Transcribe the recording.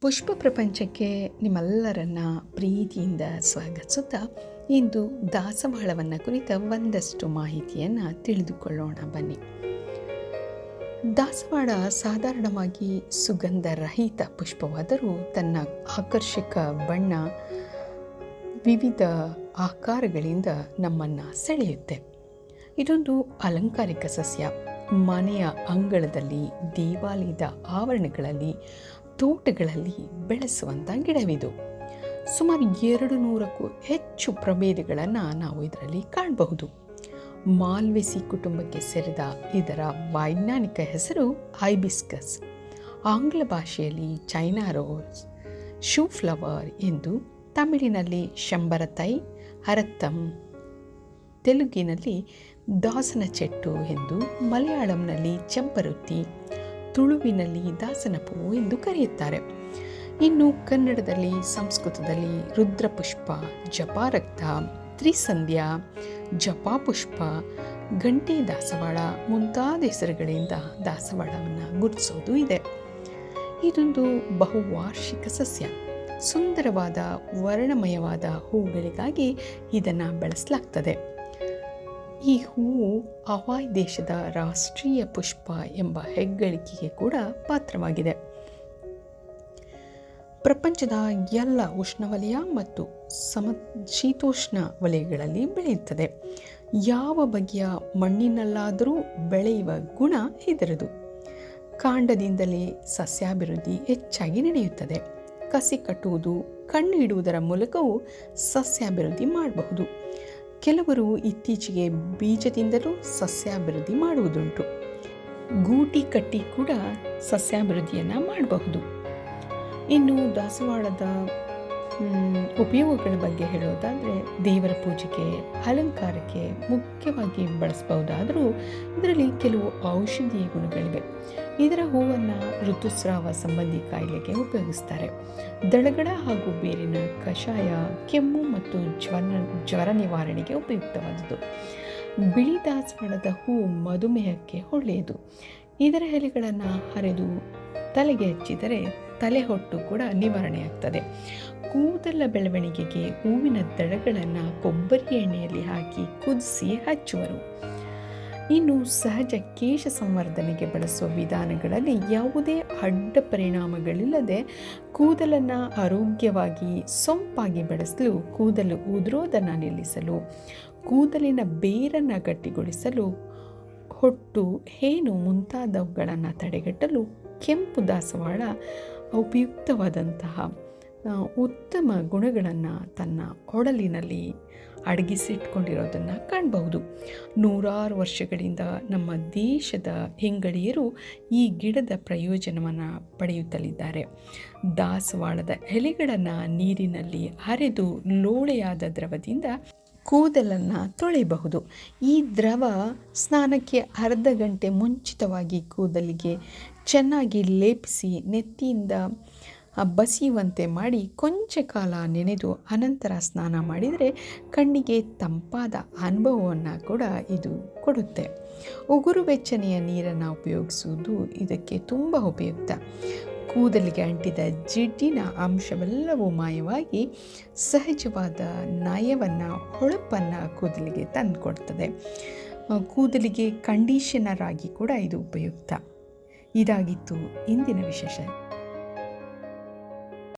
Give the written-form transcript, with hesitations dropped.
ಪುಷ್ಪ ಪ್ರಪಂಚಕ್ಕೆ ನಿಮ್ಮೆಲ್ಲರನ್ನ ಪ್ರೀತಿಯಿಂದ ಸ್ವಾಗತಿಸುತ್ತಾ ಇಂದು ದಾಸವಾಳವನ್ನು ಕುರಿತ ಒಂದಷ್ಟು ಮಾಹಿತಿಯನ್ನು ತಿಳಿದುಕೊಳ್ಳೋಣ ಬನ್ನಿ. ದಾಸವಾಳ ಸಾಧಾರಣವಾಗಿ ಸುಗಂಧರಹಿತ ಪುಷ್ಪವಾದರೂ ತನ್ನ ಆಕರ್ಷಕ ಬಣ್ಣ, ವಿವಿಧ ಆಕಾರಗಳಿಂದ ನಮ್ಮನ್ನು ಸೆಳೆಯುತ್ತೆ. ಇದೊಂದು ಅಲಂಕಾರಿಕ ಸಸ್ಯ. ಮನೆಯ ಅಂಗಳದಲ್ಲಿ, ದೇವಾಲಯದ ಆವರಣಗಳಲ್ಲಿ, ತೋಟಗಳಲ್ಲಿ ಬೆಳೆಸುವಂಥ ಗಿಡವಿದು. ಸುಮಾರು 200ಕ್ಕೂ ಹೆಚ್ಚು ಪ್ರಭೇದಗಳನ್ನು ನಾವು ಇದರಲ್ಲಿ ಕಾಣಬಹುದು. ಮಾಲ್ವೇಸಿ ಕುಟುಂಬಕ್ಕೆ ಸೇರಿದ ಇದರ ವೈಜ್ಞಾನಿಕ ಹೆಸರು ಹೈಬಿಸ್ಕಸ್. ಆಂಗ್ಲ ಭಾಷೆಯಲ್ಲಿ ಚೈನಾ ರೋಸ್, ಶೂ ಫ್ಲವರ್ ಎಂದು, ತಮಿಳಿನಲ್ಲಿ ಶಂಬರತೈ, ಹರತ್ತಂ, ತೆಲುಗಿನಲ್ಲಿ ದಾಸನ ಚೆಟ್ಟು ಎಂದು, ಮಲಯಾಳಂನಲ್ಲಿ ಚಂಪರುತ್ತಿ, ತುಳುವಿನಲ್ಲಿ ದಾಸನ ಪೂವು ಎಂದು ಕರೆಯುತ್ತಾರೆ. ಇನ್ನು ಕನ್ನಡದಲ್ಲಿ, ಸಂಸ್ಕೃತದಲ್ಲಿ ರುದ್ರಪುಷ್ಪ, ಜಪಾರಕ್ತ, ತ್ರಿಸಂಧ್ಯಾ, ಜಪಾಪುಷ್ಪ, ಗಂಟೆ ದಾಸವಾಳ ಮುಂತಾದ ಹೆಸರುಗಳಿಂದ ದಾಸವಾಳವನ್ನು ಗುರುತಿಸೋದು ಇದೆ. ಇದೊಂದು ಬಹುವಾರ್ಷಿಕ ಸಸ್ಯ. ಸುಂದರವಾದ ವರ್ಣಮಯವಾದ ಹೂಗಳಿಗಾಗಿ ಇದನ್ನು ಬೆಳೆಸಲಾಗ್ತದೆ. ಈ ಹೂವು ಹವಾಯ್ ದೇಶದ ರಾಷ್ಟ್ರೀಯ ಪುಷ್ಪ ಎಂಬ ಹೆಗ್ಗಳಿಕೆಗೆ ಕೂಡ ಪಾತ್ರವಾಗಿದೆ. ಪ್ರಪಂಚದ ಎಲ್ಲ ಉಷ್ಣವಲಯ ಮತ್ತು ಶೀತೋಷ್ಣ ವಲಯಗಳಲ್ಲಿ ಬೆಳೆಯುತ್ತದೆ. ಯಾವ ಬಗೆಯ ಮಣ್ಣಿನಲ್ಲಾದರೂ ಬೆಳೆಯುವ ಗುಣ ಇದರದು. ಕಾಂಡದಿಂದಲೇ ಸಸ್ಯಾಭಿವೃದ್ಧಿ ಹೆಚ್ಚಾಗಿ ನಡೆಯುತ್ತದೆ. ಕಸಿ ಕಟ್ಟುವುದು, ಕಣ್ಣು ಇಡುವುದರ ಮೂಲಕವೂ ಸಸ್ಯಾಭಿವೃದ್ಧಿ ಮಾಡಬಹುದು. ಕೆಲವರು ಇತ್ತೀಚೆಗೆ ಬೀಜದಿಂದಲೂ ಸಸ್ಯಾಭಿವೃದ್ಧಿ ಮಾಡುವುದುಂಟು. ಗೂಟಿ ಕಟ್ಟಿ ಕೂಡ ಸಸ್ಯಾಭಿವೃದ್ಧಿಯನ್ನು ಮಾಡಬಹುದು. ಇನ್ನು ದಾಸವಾಳದ ಉಪಯೋಗಗಳ ಬಗ್ಗೆ ಹೇಳೋದಾದರೆ, ದೇವರ ಪೂಜೆಗೆ, ಅಲಂಕಾರಕ್ಕೆ ಮುಖ್ಯವಾಗಿ ಬಳಸಬಹುದಾದರೂ ಇದರಲ್ಲಿ ಕೆಲವು ಔಷಧೀಯ ಗುಣಗಳಿವೆ. ಇದರ ಹೂವನ್ನು ಋತುಸ್ರಾವ ಸಂಬಂಧಿ ಕಾಯಿಲೆಗೆ ಉಪಯೋಗಿಸ್ತಾರೆ. ದಳಗಡ ಹಾಗೂ ಬೇರಿನ ಕಷಾಯ ಕೆಮ್ಮು ಮತ್ತು ಜ್ವರ ನಿವಾರಣೆಗೆ ಉಪಯುಕ್ತವಾದುದು. ಬಿಳಿ ದಾಸವಾಳದ ಹೂವು ಮಧುಮೇಹಕ್ಕೆ ಒಳ್ಳೆಯದು. ಇದರ ಎಲೆಗಳನ್ನು ಹರಿದು ತಲೆಗೆ ಹಚ್ಚಿದರೆ ತಲೆಹೊಟ್ಟು ಕೂಡ ನಿವಾರಣೆಯಾಗ್ತದೆ. ಕೂದಲ ಬೆಳವಣಿಗೆಗೆ ಹೂವಿನ ದಳಗಳನ್ನು ಕೊಬ್ಬರಿ ಎಣ್ಣೆಯಲ್ಲಿ ಹಾಕಿ ಕುದಿಸಿ ಹಚ್ಚುವರು. ಇನ್ನು ಸಹಜ ಕೇಶ ಸಂವರ್ಧನೆಗೆ ಬಳಸುವ ವಿಧಾನಗಳಲ್ಲಿ ಯಾವುದೇ ಅಡ್ಡ ಪರಿಣಾಮಗಳಿಲ್ಲದೆ ಕೂದಲನ್ನು ಆರೋಗ್ಯವಾಗಿ ಸೊಂಪಾಗಿ ಬೆಳೆಸಲು, ಕೂದಲು ಉದುರೋದನ್ನು ನಿಲ್ಲಿಸಲು, ಕೂದಲಿನ ಬೇರನ್ನು ಗಟ್ಟಿಗೊಳಿಸಲು, ಹೊಟ್ಟು, ಹೇನು ಮುಂತಾದವುಗಳನ್ನು ತಡೆಗಟ್ಟಲು ಕೆಂಪು ದಾಸವಾಳ ಉಪಯುಕ್ತವಾದಂತಹ ಉತ್ತಮ ಗುಣಗಳನ್ನು ತನ್ನ ಒಡಲಿನಲ್ಲಿ ಅಡಗಿಸಿಟ್ಕೊಂಡಿರೋದನ್ನು ಕಾಣಬಹುದು. ನೂರಾರು ವರ್ಷಗಳಿಂದ ನಮ್ಮ ದೇಶದ ಹೆಂಗಳಿಯರು ಈ ಗಿಡದ ಪ್ರಯೋಜನವನ್ನು ಪಡೆಯುತ್ತಲಿದ್ದಾರೆ. ದಾಸವಾಳದ ಎಲೆಗಳನ್ನು ನೀರಿನಲ್ಲಿ ಅರೆದು ಲೋಳೆಯಾದ ದ್ರವದಿಂದ ಕೂದಲನ್ನು ತೊಳೆಯಬಹುದು. ಈ ದ್ರವ ಸ್ನಾನಕ್ಕೆ ಅರ್ಧ ಗಂಟೆ ಮುಂಚಿತವಾಗಿ ಕೂದಲಿಗೆ ಚೆನ್ನಾಗಿ ಲೇಪಿಸಿ ನೆತ್ತಿಯಿಂದ ಬಸಿಯುವಂತೆ ಮಾಡಿ ಕೊಂಚ ಕಾಲ ನೆನೆದು ಅನಂತರ ಸ್ನಾನ ಮಾಡಿದರೆ ಕಣ್ಣಿಗೆ ತಂಪಾದ ಅನುಭವವನ್ನು ಕೂಡ ಇದು ಕೊಡುತ್ತೆ. ಉಗುರು ಬೆಚ್ಚನೆಯ ನೀರನ್ನು ಉಪಯೋಗಿಸುವುದು ಇದಕ್ಕೆ ತುಂಬ ಉಪಯುಕ್ತ. ಕೂದಲಿಗೆ ಅಂಟಿದ ಜಿಡ್ಡಿನ ಅಂಶವೆಲ್ಲವೂ ಮಾಯವಾಗಿ ಸಹಜವಾದ ನಯವನ್ನು, ಹೊಳಪನ್ನು ಕೂದಲಿಗೆ ತಂದುಕೊಡ್ತದೆ. ಕೂದಲಿಗೆ ಕಂಡೀಷನರ್ ಆಗಿ ಕೂಡ ಇದು ಉಪಯುಕ್ತ. ಇದಾಗಿತ್ತು ಇಂದಿನ ವಿಶೇಷ.